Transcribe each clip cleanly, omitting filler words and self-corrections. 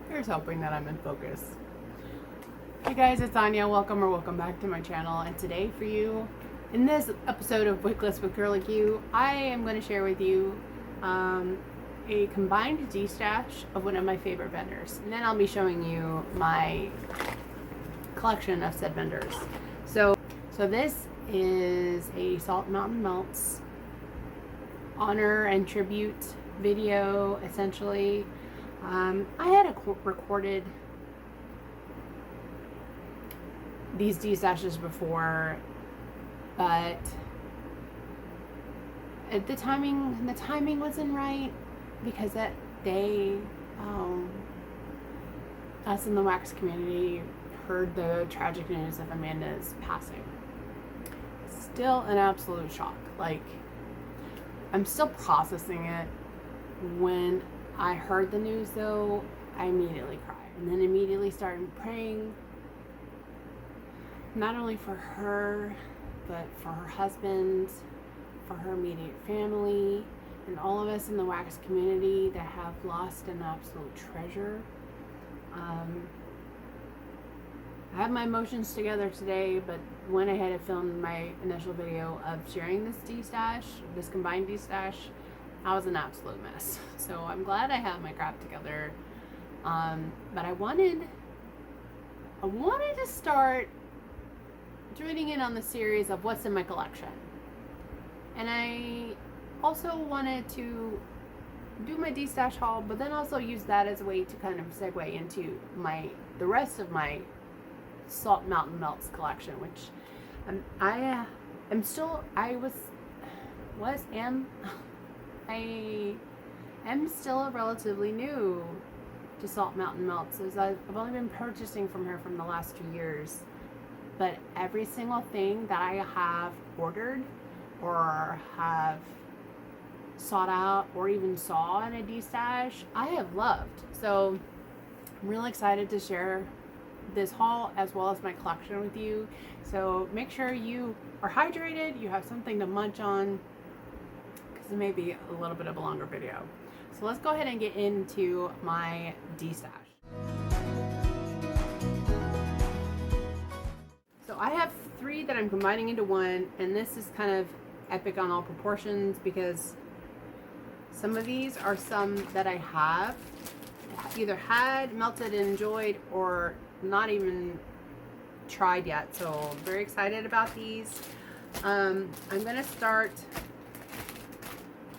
Here's hoping that I'm in focus. Hey guys, it's Anya. Welcome back to my channel. And today for you, in this episode of Wickless with Girl Like You, I am going to share with you a combined D-stash of one of my favorite vendors. And then I'll be showing you my collection of said vendors. So this is a Salt Mountain Melts honor and tribute video, essentially. I had recorded these D-stashes before, but the timing wasn't right, because that day, us in the wax community heard the tragic news of Amanda's passing. Still an absolute shock. Like, I'm still processing it. When I heard the news, though, I immediately cried, and then immediately started praying, not only for her, but for her husband, for her immediate family, and all of us in the wax community that have lost an absolute treasure. I have my emotions together today, but went ahead and filmed my initial video of sharing this D-stash, this combined D-stash. I was an absolute mess. So I'm glad I have my crap together. But I wanted to start joining in on the series of what's in my collection. And I also wanted to do my D-stash haul, but then also use that as a way to kind of segue into the rest of my Salt Mountain Melts collection, which I am still relatively new to Salt Mountain Melts, as I've only been purchasing from her from the last 2 years. But every single thing that I have ordered or have sought out or even saw in a D-stash, I have loved. So I'm really excited to share this haul as well as my collection with you. So make sure you are hydrated, you have something to munch on, because it may be a little bit of a longer video. So let's go ahead and get into my D-stash. So I have 3 that I'm combining into one, and this is kind of epic on all proportions, because some of these are some that I have either had, melted, and enjoyed, or not even tried yet. So I'm very excited about these. I'm gonna start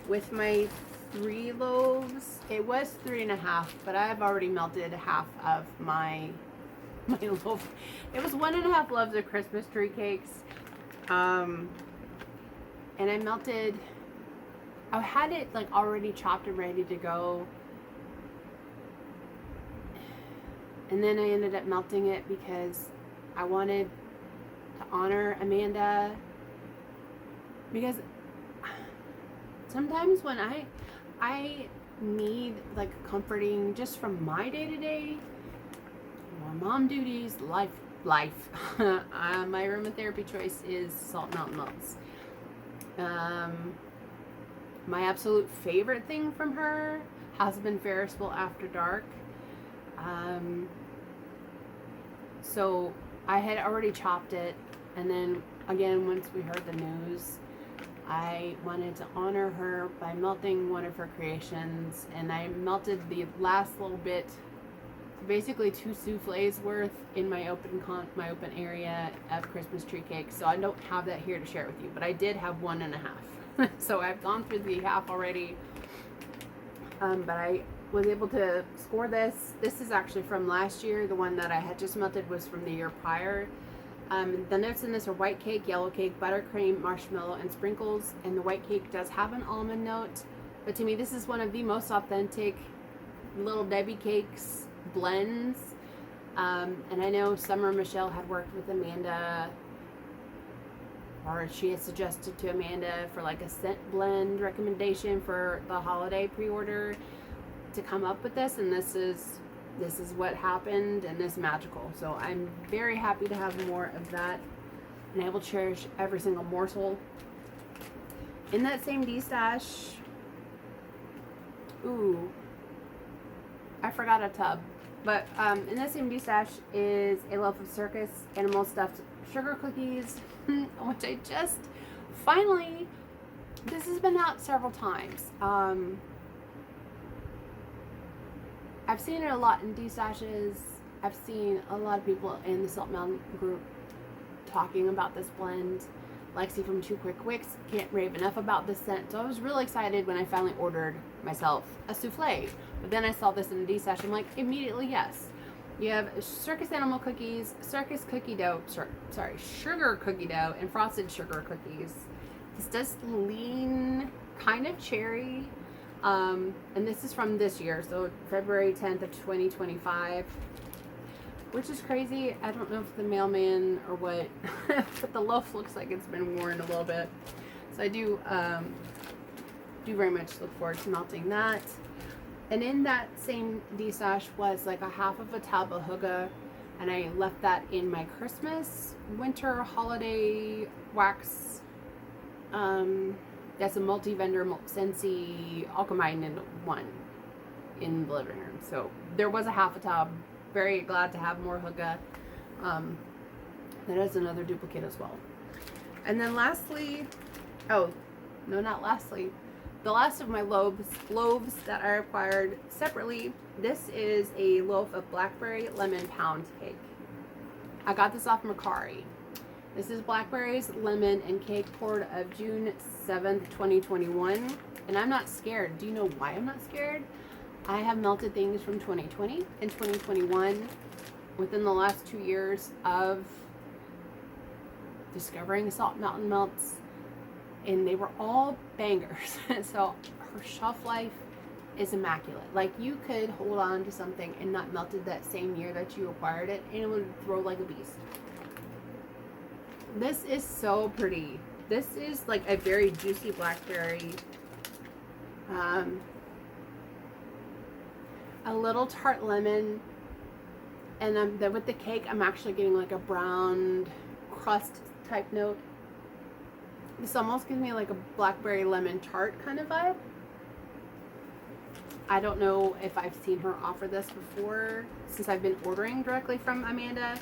with my 3 loaves. It was 3.5, but I've already melted half of my loaf. It was 1.5 loaves of Christmas tree cakes, and I had it like already chopped and ready to go, and then I ended up melting it because I wanted to honor Amanda, because sometimes when I need like comforting just from my day-to-day, more mom duties, life. My aromatherapy choice is Salt Mountain Melts. My absolute favorite thing from her has been Ferris Wheel After Dark. So I had already chopped it, and then again, once we heard the news, I wanted to honor her by melting one of her creations, and I melted the last little bit, basically 2 souffles worth, in my open area of Christmas tree cake. So I don't have that here to share with you, but I did have 1.5. So I've gone through the half already, but I was able to score this. This is actually from last year. The one that I had just melted was from the year prior. The notes in this are white cake, yellow cake, buttercream, marshmallow, and sprinkles. And the white cake does have an almond note, but to me this is one of the most authentic Little Debbie cakes blends. And I know Summer Michelle had worked with Amanda, or she had suggested to Amanda for like a scent blend recommendation for the holiday pre-order to come up with this, and this is what happened, and it's magical. So I'm very happy to have more of that, and I will cherish every single morsel. In that same D-stash, ooh, I forgot a tub. But in the same stash is a loaf of circus animal stuffed sugar cookies, which I just finally. This has been out several times. I've seen it a lot in D-stashes. I've seen a lot of people in the Salt Mountain group talking about this blend. Lexi from Two Quick Wicks can't rave enough about this scent. So I was really excited when I finally ordered myself a souffle. But then I saw this in a D-stash. I'm like, immediately yes. You have circus animal cookies, circus cookie dough, sugar cookie dough, and frosted sugar cookies. This does lean kind of cherry. And this is from this year, so February 10th of 2025. Which is crazy. I don't know if the mailman or what, but the loaf looks like it's been worn a little bit. So I do very much look forward to melting that. And in that same D-stash was like a half of a tab of hygge, and I left that in my Christmas, winter, holiday wax. That's a multi-vendor Scentsy all combined in one in the living room. So there was a half a tub. Very glad to have more hygge. That is another duplicate as well. And then lastly, oh, no, not lastly. The last of my loaves that I acquired separately. This is a loaf of blackberry lemon pound cake. I got this off Mercari. This is blackberries, lemon, and cake poured of June 7th, 2021. And I'm not scared. Do you know why I'm not scared? I have melted things from 2020 and 2021 within the last 2 years of discovering Salt Mountain melts, and they were all bangers. So her shelf life is immaculate. Like, you could hold on to something and not melt it that same year that you acquired it, and it would throw like a beast. This is so pretty. This is like a very juicy blackberry. A little tart lemon, and then with the cake I'm actually getting like a brown crust type note. This almost gives me like a blackberry lemon tart kind of vibe. I don't know if I've seen her offer this before since I've been ordering directly from Amanda,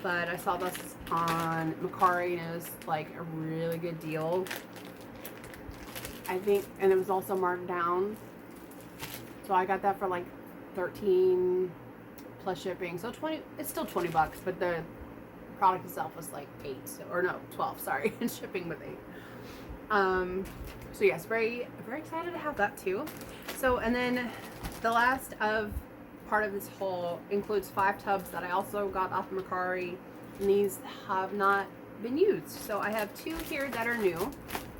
but I saw this on Mercari and it was like a really good deal, I think, and it was also marked down. So I got that for like $13 plus shipping. So 20, it's still $20, but the product itself was like 8, or no, 12, sorry, and shipping with 8. So yes, very, very excited to have that too. So, and then the last of part of this haul includes 5 tubs that I also got off Mercari, and these have not been used. So I have 2 here that are new,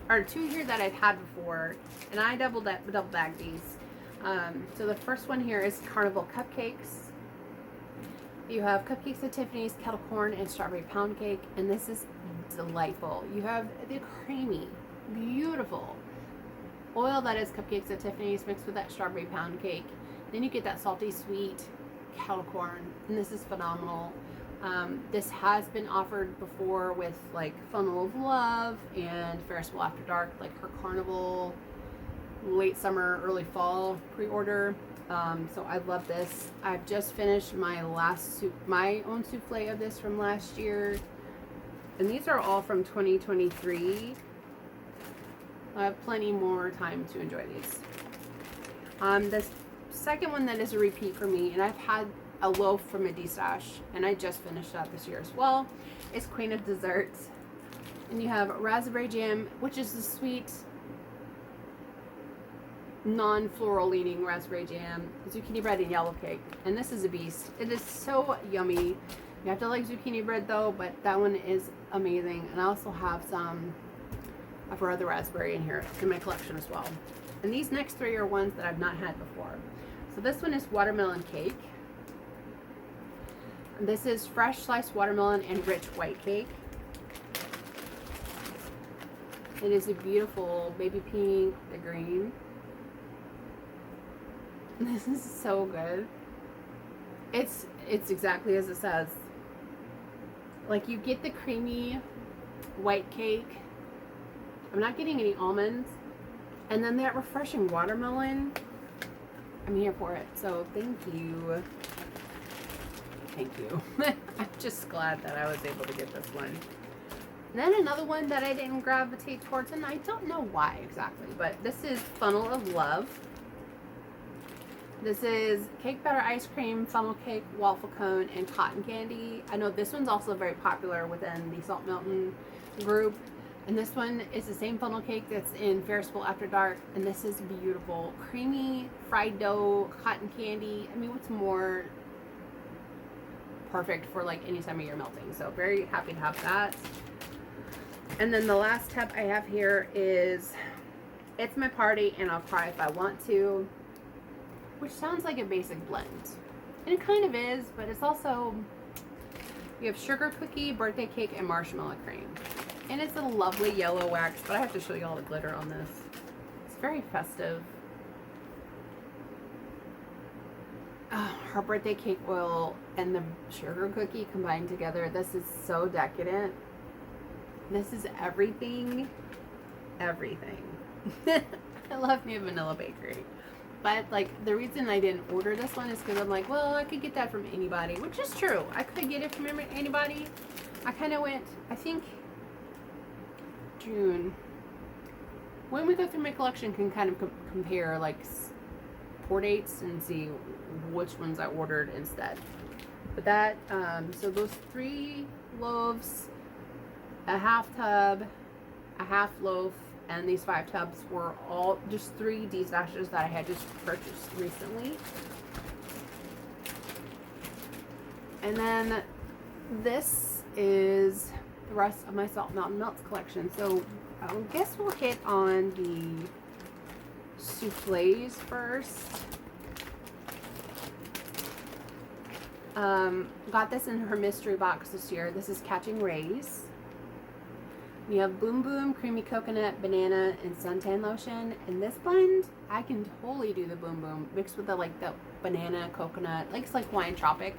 or 2 here that I've had before, and I double bagged these. So the first one here is Carnival Cupcakes. You have cupcakes at Tiffany's, kettle corn, and strawberry pound cake, and this is delightful. You have the creamy, beautiful oil that is cupcakes at Tiffany's mixed with that strawberry pound cake. Then you get that salty sweet kettle corn, and this is phenomenal. This has been offered before with like Funnel of Love and Ferris Wheel After Dark, like her Carnival late summer, early fall pre-order. So I love this. I've just finished my own souffle of this from last year, and these are all from 2023. I have plenty more time to enjoy these. This second one that is a repeat for me, and I've had a loaf from a D-stash, and I just finished that this year as well, is Queen of Desserts. And you have raspberry jam, which is the sweet, non-floral leaning raspberry jam, zucchini bread, and yellow cake. And this is a beast. It is so yummy. You have to like zucchini bread though, but that one is amazing. And I also have some of her other raspberry in here in my collection as well. And these next 3 are ones that I've not had before. So this one is watermelon cake. This is fresh sliced watermelon and rich white cake. It is a beautiful baby pink, the green. This is so good. It's exactly as it says. Like, you get the creamy white cake. I'm not getting any almonds. And then that refreshing watermelon. I'm here for it. So thank you. thank you. I'm just glad that I was able to get this one. And then another one that I didn't gravitate towards, and I don't know why exactly, but this is Funnel of Love. This is cake batter ice cream, funnel cake, waffle cone, and cotton candy. I know this one's also very popular within the Salt Mountain group. And this one is the same funnel cake that's in Ferris Wheel After Dark. And this is beautiful. Creamy, fried dough, cotton candy. I mean, what's more perfect for like any time of year melting? So very happy to have that. And then the last tub I have here is It's My Party and I'll Cry If I Want To, which sounds like a basic blend. And it kind of is, but it's also, you have sugar cookie, birthday cake, and marshmallow cream. And it's a lovely yellow wax, but I have to show you all the glitter on this. It's very festive. Her birthday cake oil and the sugar cookie combined together. This is so decadent. This is everything. Everything. I love me a vanilla bakery. But like the reason I didn't order this one is because I'm like, well, I could get that from anybody, which is true. I could get it from anybody. I kind of went, I think, June. When we go through my collection, can kind of compare like pour dates and see which ones I ordered instead. But that, so those 3 loaves, a half tub, a half loaf, and these 5 tubs were all just 3 D-stashes that I had just purchased recently. And then this is the rest of my Salt Mountain Melts collection. So I guess we'll hit on the souffles first. Got this in her mystery box this year. This is Catching Rays. We have Boom Boom, Creamy Coconut, Banana, and Suntan Lotion. And this blend, I can totally do the Boom Boom mixed with the banana, coconut, it's like Hawaiian Tropic.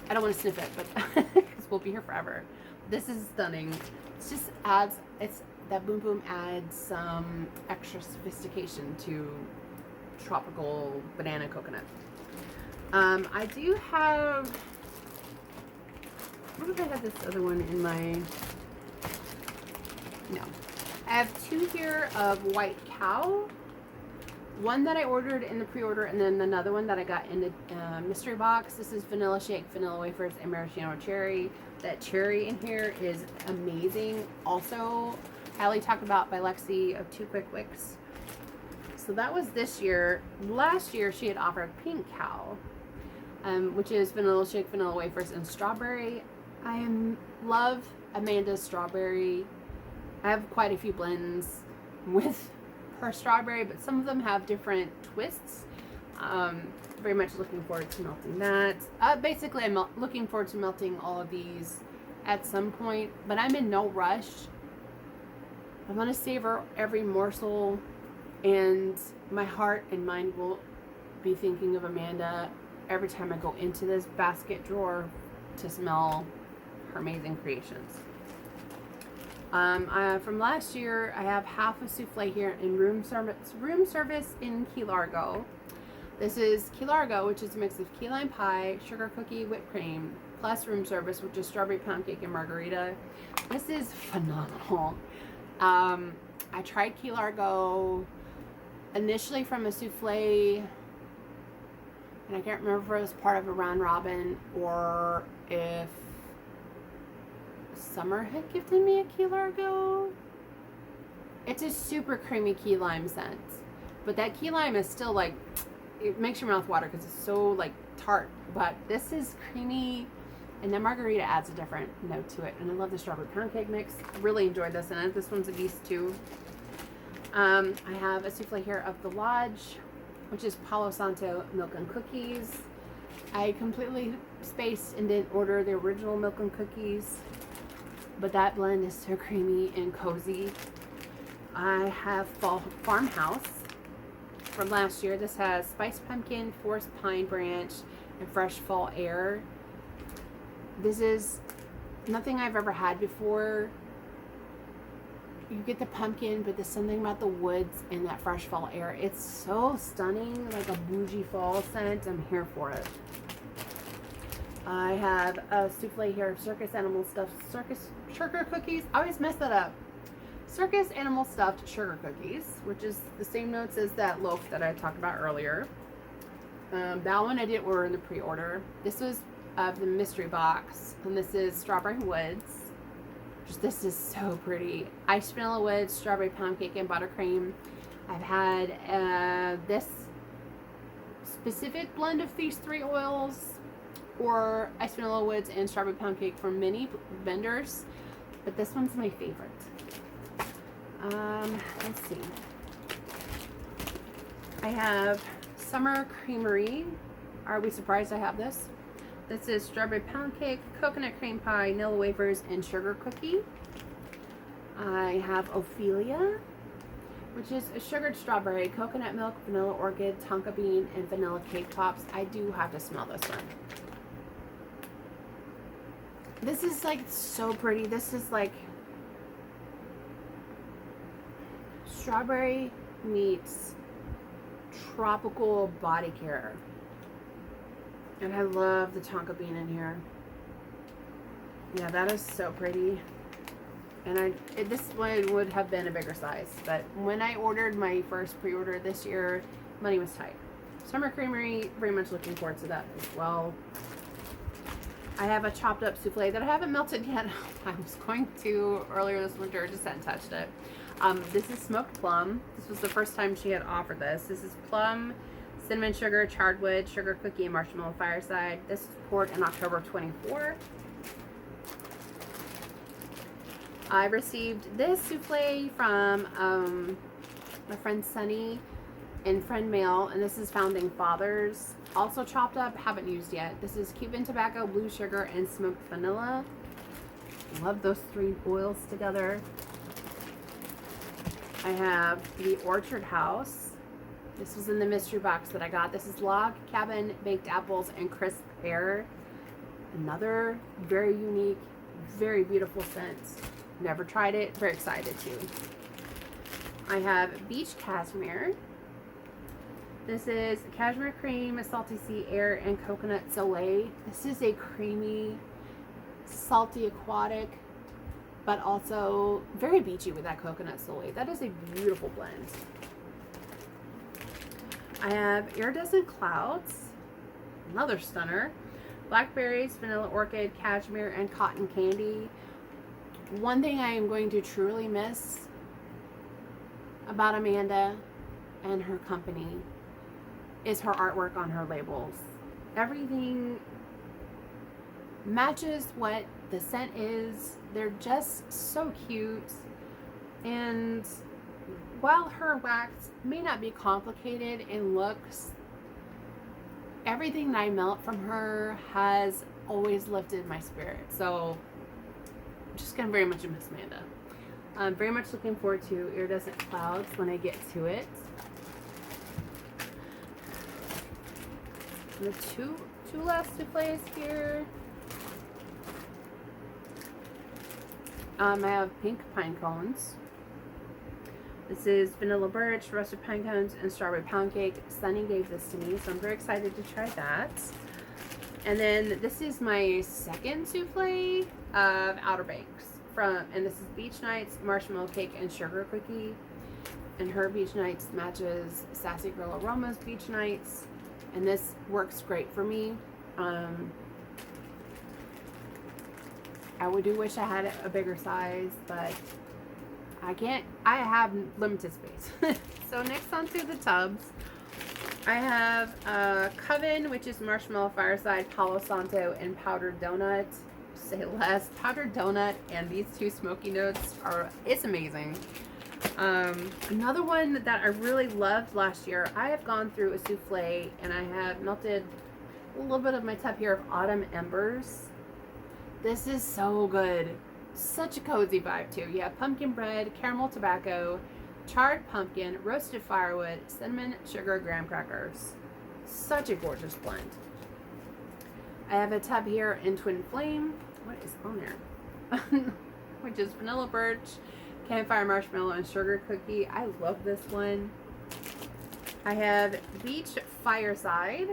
I don't want to sniff it, but because we'll be here forever. This is stunning. It just adds, that Boom Boom adds some extra sophistication to tropical banana coconut. I do have, what did I have this other one in my, no. I have 2 here of White Cow. One that I ordered in the pre-order, and then another one that I got in the mystery box. This is Vanilla Shake, Vanilla Wafers, and Maraschino Cherry. That cherry in here is amazing. Also, highly talked about by Lexi of 2 Quick Wicks. So that was this year. Last year, she had offered Pink Cow, which is Vanilla Shake, Vanilla Wafers, and Strawberry. I love Amanda's Strawberry. I have quite a few blends with her strawberry, but some of them have different twists. Very much looking forward to melting that. Basically, I'm looking forward to melting all of these at some point, but I'm in no rush. I want to savor every morsel, and my heart and mind will be thinking of Amanda every time I go into this basket drawer to smell her amazing creations. From last year, I have half a souffle here in room service in Key Largo. This is Key Largo, which is a mix of key lime pie, sugar cookie, whipped cream, plus room service, which is strawberry pound cake and margarita. This is phenomenal. I tried Key Largo initially from a souffle, and I can't remember if it was part of a round robin or if Summer had gifted me a Key Largo. It's a super creamy key lime scent, but that key lime is still it makes your mouth water because it's so tart, but this is creamy, and then margarita adds a different note to it. And I love the strawberry pound cake mix. I really enjoyed this, and this one's a geese too. I have a souffle here of the Lodge, which is Palo Santo milk and cookies. I completely spaced and didn't order the original milk and cookies, but that blend is so creamy and cozy. I have Farmhouse from last year. This has spiced pumpkin, forest pine branch, and fresh fall air. This is nothing I've ever had before. You get the pumpkin, but there's something about the woods and that fresh fall air. It's so stunning, like a bougie fall scent. I'm here for it. I have a souffle here of circus animal stuffed circus sugar cookies. I always mess that up. Circus animal stuffed sugar cookies, which is the same notes as that loaf that I talked about earlier. That one I didn't order in the pre-order. This was of the mystery box, and this is Strawberry Woods. This is so pretty. Iced vanilla woods, strawberry pound cake, and buttercream. I've had this specific blend of these 3 oils, or iced vanilla woods and strawberry pound cake from many vendors, but this one's my favorite. Let's see. I have Summer Creamery. Are we surprised I have this? This is strawberry pound cake, coconut cream pie, vanilla wafers, and sugar cookie. I have Ophelia, which is a sugared strawberry, coconut milk, vanilla orchid, tonka bean, and vanilla cake pops. I do have to smell this one. This is like so pretty. This is like strawberry meets tropical body care. And I love the tonka bean in here. Yeah, that is so pretty. And this one would have been a bigger size, but when I ordered my first pre-order this year, money was tight. Summer Creamery, very much looking forward to that as well. I have a chopped up souffle that I haven't melted yet. I was going to earlier this winter, just hadn't touched it. This is smoked plum. This was the first time she had offered this. This is plum, cinnamon sugar, charred wood, sugar cookie, and marshmallow fireside. This was poured in October 24. I received this souffle from my friend Sunny in Friend Mail, and this is Founding Fathers. Also chopped up, haven't used yet. This is Cuban tobacco, blue sugar, and smoked vanilla. Love those 3 oils together. I have the Orchard House. This was in the mystery box that I got. This is log cabin, baked apples, and crisp pear. Another very unique, very beautiful scent. Never tried it. Very excited to. I have Beach Cashmere. This is cashmere cream, salty sea air, and coconut soleil. This is a creamy, salty aquatic, but also very beachy with that coconut soleil. That is a beautiful blend. I have Iridescent Clouds, another stunner. Blackberries, vanilla orchid, cashmere, and cotton candy. One thing I am going to truly miss about Amanda and her company is her artwork on her labels. Everything matches what the scent is. They're just so cute. And while her wax may not be complicated in looks, everything that I melt from her has always lifted my spirit. So I'm just gonna very much miss Amanda. I'm very much looking forward to Iridescent Clouds when I get to it. The two last souffles here. I have pink pine cones. This is vanilla birch, roasted pine cones, and strawberry pound cake. Sunny gave this to me, so I'm very excited to try that. And then this is my second souffle of Outer Banks and this is Beach Nights, marshmallow cake, and sugar cookie. And her Beach Nights matches Sassy Girl Aroma's Beach Nights. And this works great for me. I do wish I had a bigger size, but I can't. I have limited space. So next on to the tubs. I have Coven, which is marshmallow fireside, Palo Santo, and powdered donut. Say less. Powdered donut and these 2 smoky notes it's amazing. Another one that I really loved last year, I have gone through a souffle and I have melted a little bit of my tub here of Autumn Embers. This is so good. Such a cozy vibe too. You have pumpkin bread, caramel tobacco, charred pumpkin, roasted firewood, cinnamon, sugar, graham crackers. Such a gorgeous blend. I have a tub here in Twin Flame. What is on there? Which is vanilla birch, campfire marshmallow, and sugar cookie. I love this one. I have Beach Fireside.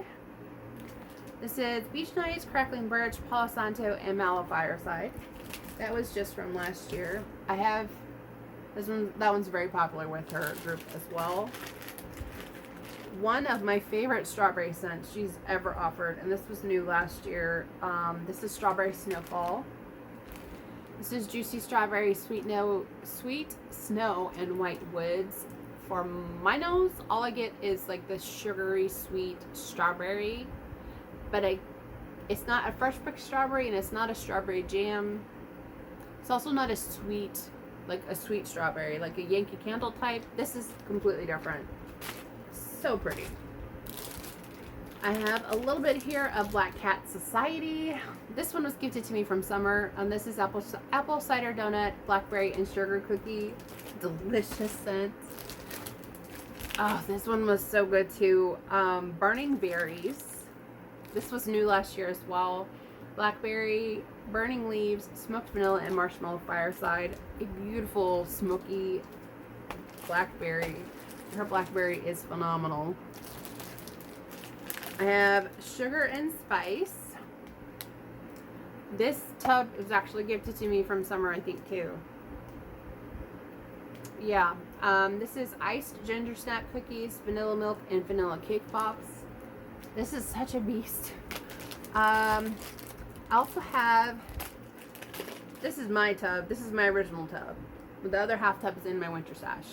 This is Beach Nights, Crackling Birch, Palo Santo, and Mallow Fireside. That was just from last year. I have this one. That one's very popular with her group as well. One of my favorite strawberry scents she's ever offered, and this was new last year. This is Strawberry Snowfall. This is Juicy Strawberry, Sweet Snow, and White Woods. For my nose, all I get is like the sugary sweet strawberry, but it's not a fresh picked strawberry, and it's not a strawberry jam. It's also not a sweet, like a sweet strawberry, like a Yankee Candle type. This is completely different. So pretty. I have a little bit here of Black Cat Society. This one was gifted to me from Summer. This is apple cider donut, blackberry, and sugar cookie. Delicious scent. Oh, this one was so good too. Burning Berries. This was new last year as well. Blackberry, burning leaves, smoked vanilla, and marshmallow fireside. A beautiful smoky blackberry. Her blackberry is phenomenal. I have Sugar and Spice. This tub was actually gifted to me from Summer, I think, too. Yeah. This is iced ginger snap cookies, vanilla milk, and vanilla cake pops. This is such a beast. I also have, this is my tub. This is my original tub. The other half tub is in my winter stash.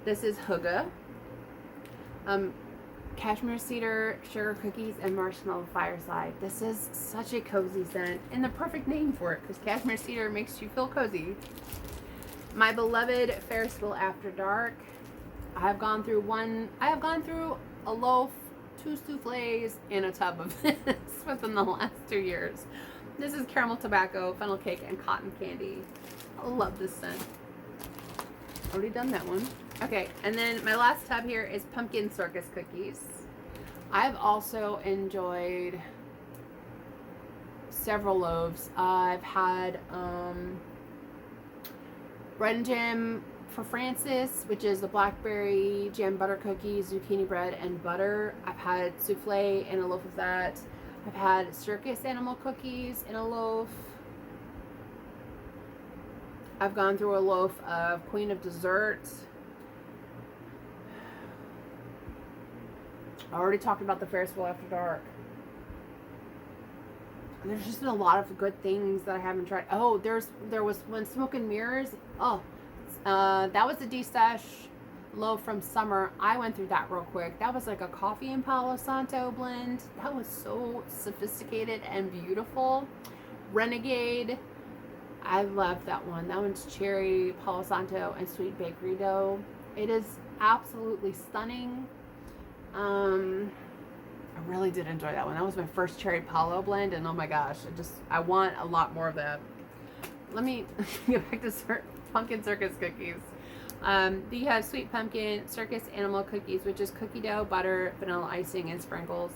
This is Hygge. Cashmere cedar, sugar cookies, and marshmallow fireside. This is such a cozy scent, and the perfect name for it, because cashmere cedar makes you feel cozy. My beloved Ferris Wheel After Dark. I have gone through a loaf, 2 souffles, and a tub of this within the last 2 years. This is caramel tobacco, funnel cake, and cotton candy. I love this scent. Already done that one. Okay, and then my last tub here is pumpkin circus cookies. I've also enjoyed several loaves. I've had bread and jam for Francis, which is the blackberry jam butter cookies, zucchini bread, and butter. I've had souffle and a loaf of that. I've had circus animal cookies in a loaf. I've gone through a loaf of Queen of Desserts. I already talked about the Ferris Wheel After Dark. There's just been a lot of good things that I haven't tried. Oh, there was one Smoke and Mirrors. Oh, that was a D-Stash loaf from Summer. I went through that real quick. That was like a coffee and Palo Santo blend. That was so sophisticated and beautiful. Renegade. I love that one. That one's cherry, Palo Santo, and sweet bakery dough. It is absolutely stunning. I really did enjoy that one. That was my first cherry Palo blend, and oh my gosh, I want a lot more of that. Let me get back to pumpkin circus cookies. You have sweet pumpkin circus animal cookies, which is cookie dough, butter, vanilla icing, and sprinkles.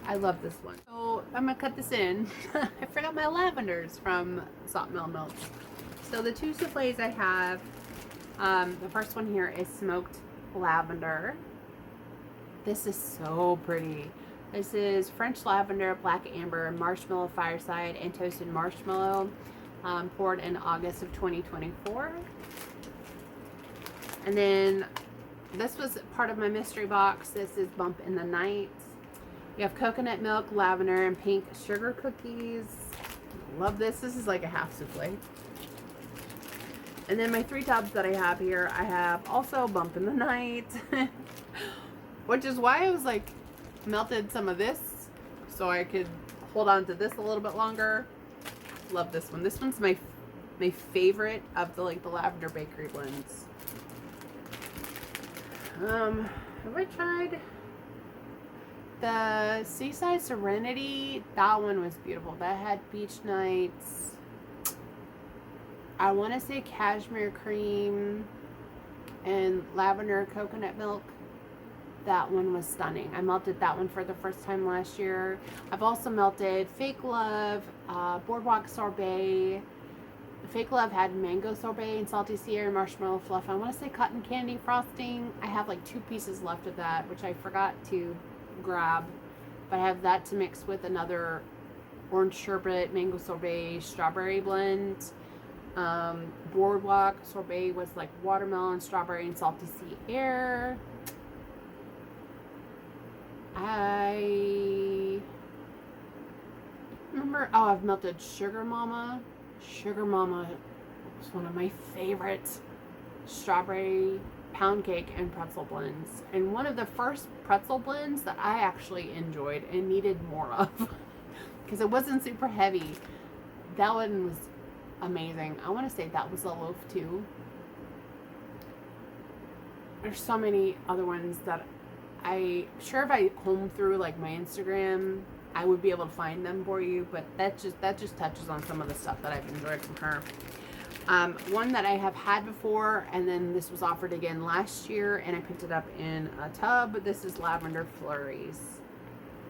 I love this one. So I'm gonna cut this in. I forgot my lavenders from Salt Mill Melts. So the 2 souffles I have, the first one here is smoked lavender. This is so pretty. This is French lavender, black amber, marshmallow fireside, and toasted marshmallow, poured in August of 2024. And then this was part of my mystery box. This is Bump in the Night. You have coconut milk, lavender, and pink sugar cookies. Love this. This is like a half souffle. And then my 3 tubs that I have here, I have also Bump in the Night. Which is why I was like, melted some of this so I could hold on to this a little bit longer. Love this one. This one's my favorite of the lavender bakery blends. Have I tried the Seaside Serenity? That one was beautiful. That had beach nights. I want to say cashmere cream and lavender coconut milk. That one was stunning. I melted that one for the first time last year. I've also melted Fake Love, Boardwalk Sorbet. Fake Love had mango sorbet and salty Sierra marshmallow fluff. I want to say cotton candy frosting. I have like 2 pieces left of that, which I forgot to grab. but I have that to mix with another orange sherbet, mango sorbet, strawberry blend. Boardwalk sorbet was like watermelon, strawberry, and salty sea air. I remember, oh, I've melted Sugar Mama. Sugar Mama was one of my favorite strawberry pound cake and pretzel blends. And one of the first pretzel blends that I actually enjoyed and needed more of because it wasn't super heavy. That one was amazing. I want to say that was a loaf too. There's so many other ones that sure if I comb through like my Instagram, I would be able to find them for you, but that just touches on some of the stuff that I've enjoyed from her. One that I have had before, and then this was offered again last year, and I picked it up in a tub. This is Lavender Flurries.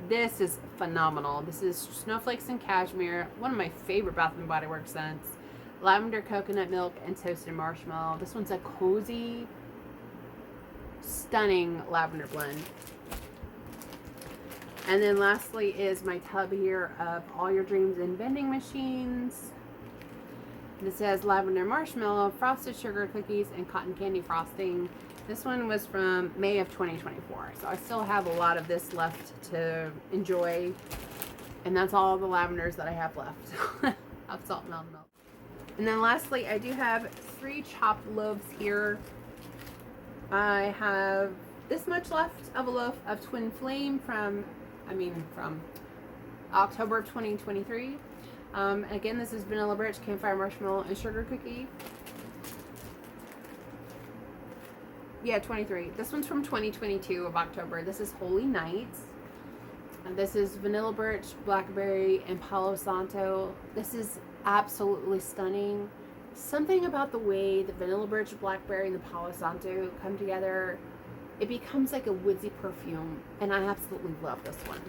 This is phenomenal. This is snowflakes and cashmere, one of my favorite Bath & Body Works scents. Lavender coconut milk and toasted marshmallow. This one's a cozy, stunning lavender blend. And then lastly is my tub here of All Your Dreams in Vending Machines. This has lavender marshmallow, frosted sugar cookies, and cotton candy frosting. This one was from May of 2024. So I still have a lot of this left to enjoy. And that's all the lavenders that I have left of Salt Mountain Milk. And then lastly, I do have 3 chopped loaves here. I have this much left of a loaf of Twin Flame from October of 2023. Again, this is vanilla birch, campfire marshmallow, and sugar cookie. Yeah, 23. This one's from 2022 of October. This is Holy Nights. And this is vanilla birch, blackberry, and Palo Santo. This is absolutely stunning. Something about the way the vanilla birch, blackberry, and the Palo Santo come together, it becomes like a woodsy perfume, and I absolutely love this one.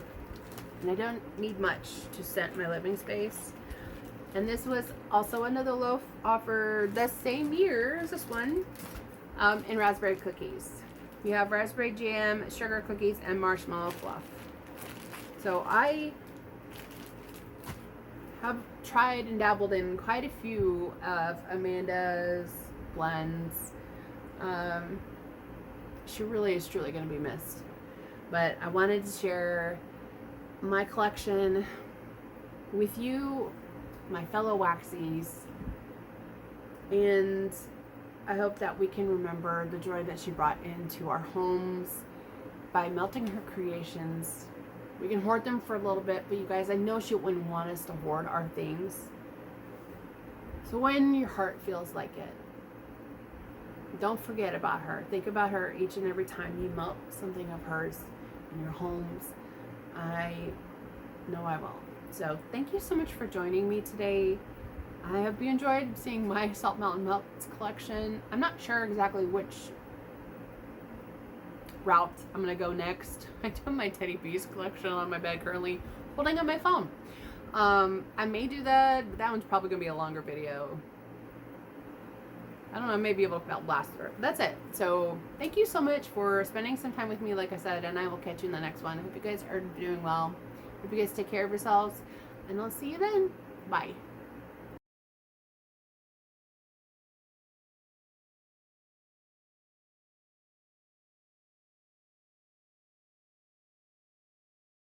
And I don't need much to scent my living space. And this was also another loaf offered the same year as this one, in raspberry cookies. You have raspberry jam, sugar cookies, and marshmallow fluff. So I have tried and dabbled in quite a few of Amanda's blends. She really is truly going to be missed. But I wanted to share my collection with you, my fellow waxies, and I hope that we can remember the joy that she brought into our homes by melting her creations. We can hoard them for a little bit, but you guys, I know she wouldn't want us to hoard our things. So when your heart feels like it, don't forget about her. Think about her each and every time you melt something of hers in your homes. I know I will. So thank you so much for joining me today. I hope you enjoyed seeing my Salt Mountain Melts collection. I'm not sure exactly which route I'm going to go next. I do my Teddy Bees collection on my bed currently, holding on my phone. I may do that, but that one's probably going to be a longer video. I don't know, maybe able to outlast her. That's it. So thank you so much for spending some time with me, like I said, and I will catch you in the next one. I hope you guys are doing well. Hope you guys take care of yourselves, and I'll see you then. Bye.